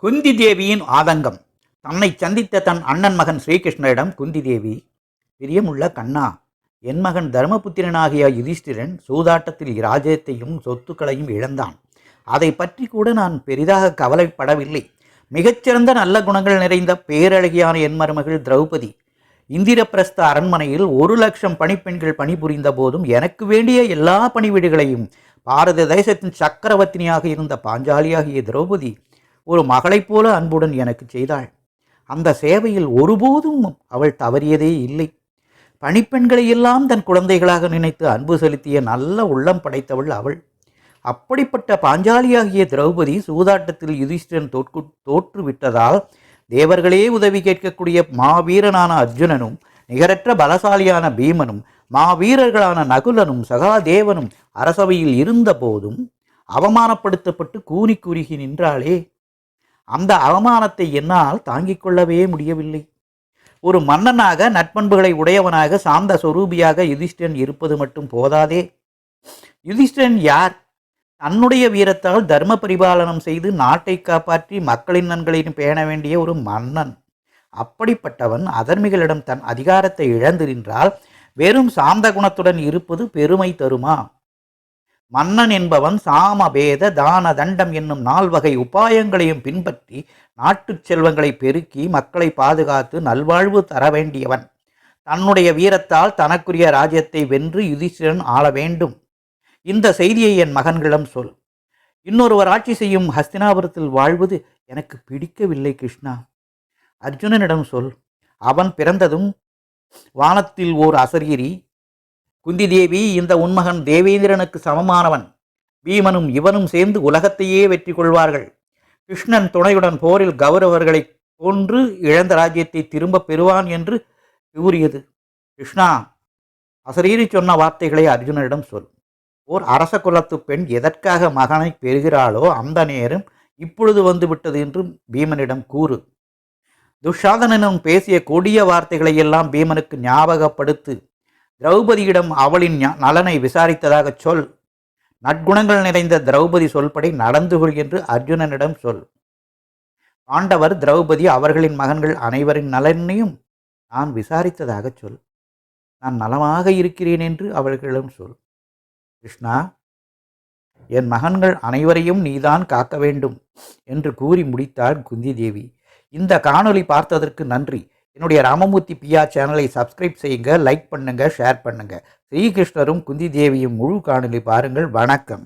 குந்தி தேவியின் ஆதங்கம். தன்னை சந்தித்த தன் அண்ணன் மகன் ஸ்ரீகிருஷ்ணரிடம் குந்தி தேவி, பிரியமுள்ள கண்ணா, என் மகன் தர்மபுத்திரனாகிய யுதிஷ்டிரன் சூதாட்டத்தில் ராஜ்யத்தையும் சொத்துக்களையும் இழந்தான். அதை பற்றி கூட நான் பெரிதாக கவலைப்படவில்லை. மிகச்சிறந்த நல்ல குணங்கள் நிறைந்த பேரழகியான என் மருமகள் திரௌபதி இந்திரபிரஸ்த அரண்மனையில் 1,00,000 பணிப்பெண்கள் பணிபுரிந்த போதும் எனக்கு வேண்டிய எல்லா பணிவீடுகளையும் பாரத தேசத்தின் சக்கரவர்த்தினியாக இருந்த பாஞ்சாலியாகிய திரௌபதி ஒரு மகளைப் போல அன்புடன் எனக்கு செய்தாள். அந்த சேவையில் ஒருபோதும் அவள் தவறியதே இல்லை. பணிப்பெண்களை எல்லாம் தன் குழந்தைகளாக நினைத்து அன்பு செலுத்திய நல்ல உள்ளம் படைத்தவள் அவள். அப்படிப்பட்ட பாஞ்சாலியாகிய திரௌபதி சூதாட்டத்தில் யுதிஷ்டிரன் தோற்றுவிட்டதால் தேவர்களே உதவி கேட்கக்கூடிய மாவீரனான அர்ஜுனனும் நிகரற்ற பலசாலியான பீமனும் மாவீரர்களான நகுலனும் சகாதேவனும் அரசவையில் இருந்த போதும் அவமானப்படுத்தப்பட்டு கூனி குறுகி நின்றாளே, அந்த அவமானத்தை என்னால் தாங்கிக் கொள்ளவே முடியவில்லை. ஒரு மன்னனாக நட்பண்புகளை உடையவனாக சாந்த சொரூபியாக யுதிஷ்டிரன் இருப்பது மட்டும் போதாதே. யுதிஷ்டிரன் யார்? தன்னுடைய வீரத்தால் தர்ம பரிபாலனம் செய்து நாட்டை காப்பாற்றி மக்களின் நன்களையும் பேண வேண்டிய ஒரு மன்னன். அப்படிப்பட்டவன் அதர்மிகளிடம் தன் அதிகாரத்தை இழந்து நின்றால் வெறும் சாந்த குணத்துடன் இருப்பது பெருமை தருமா? மன்னன் என்பவன் சாமபேத தான தண்டம் என்னும் 4 வகை உபாயங்களையும் பின்பற்றி நாட்டுச் செல்வங்களை பெருக்கி மக்களை பாதுகாத்து நல்வாழ்வு தர வேண்டியவன். தன்னுடைய வீரத்தால் தனக்குரிய ராஜ்யத்தை வென்று யுதிஷ்டிரன் ஆள வேண்டும். இந்த செய்தியை என் மகன்களிடம் சொல். இன்னொருவர் ஆட்சி செய்யும் ஹஸ்தினாபுரத்தில் வாழ்வது எனக்கு பிடிக்கவில்லை கிருஷ்ணா. அர்ஜுனனிடம் சொல். அவன் பிறந்ததும் வானத்தில் ஓர் அசரீரி. குந்தி தேவி, இந்த உன்மகன் தேவேந்திரனுக்கு சமமானவன். பீமனும் இவனும் சேர்ந்து உலகத்தையே வெற்றி கொள்வார்கள். கிருஷ்ணன் துணையுடன் போரில் கௌரவர்களை கொன்று இழந்த ராஜ்யத்தை திரும்ப பெறுவான் என்று கூறியது. கிருஷ்ணா, அசரீரி சொன்ன வார்த்தைகளை அர்ஜுனனிடம் சொல். ஓர் அரச குலத்து பெண் எதற்காக மகனை பெறுகிறாளோ அந்த நேரம் இப்பொழுது வந்துவிட்டது என்று பீமனிடம் கூறு. துஷாதனனும் பேசிய கொடிய வார்த்தைகளை எல்லாம் பீமனுக்கு ஞாபகப்படுத்து. திரௌபதியிடம் அவளின் நலனை விசாரித்ததாக சொல். நற்குணங்கள் நிறைந்த திரௌபதி சொல்படி நடந்து கொள் என்று அர்ஜுனனிடம் சொல். பாண்டவர், திரௌபதி, அவர்களின் மகன்கள் அனைவரின் நலனையும் நான் விசாரித்ததாக சொல். நான் நலமாக இருக்கிறேன் என்று அவர்களிடம் சொல். கிருஷ்ணா, என் மகன்கள் அனைவரையும் நீதான் காக்க வேண்டும் என்று கூறி முடித்தாள் குந்தி தேவி. இந்த காணொளி பார்த்ததற்கு நன்றி. என்னுடைய ராமமூர்த்தி பியா சேனலை சப்ஸ்கிரைப் செய்யுங்க, லைக் பண்ணுங்க, ஷேர் பண்ணுங்க. ஸ்ரீகிருஷ்ணரும் குந்தி தேவியும் முழு காணொளி பாருங்கள். வணக்கம்.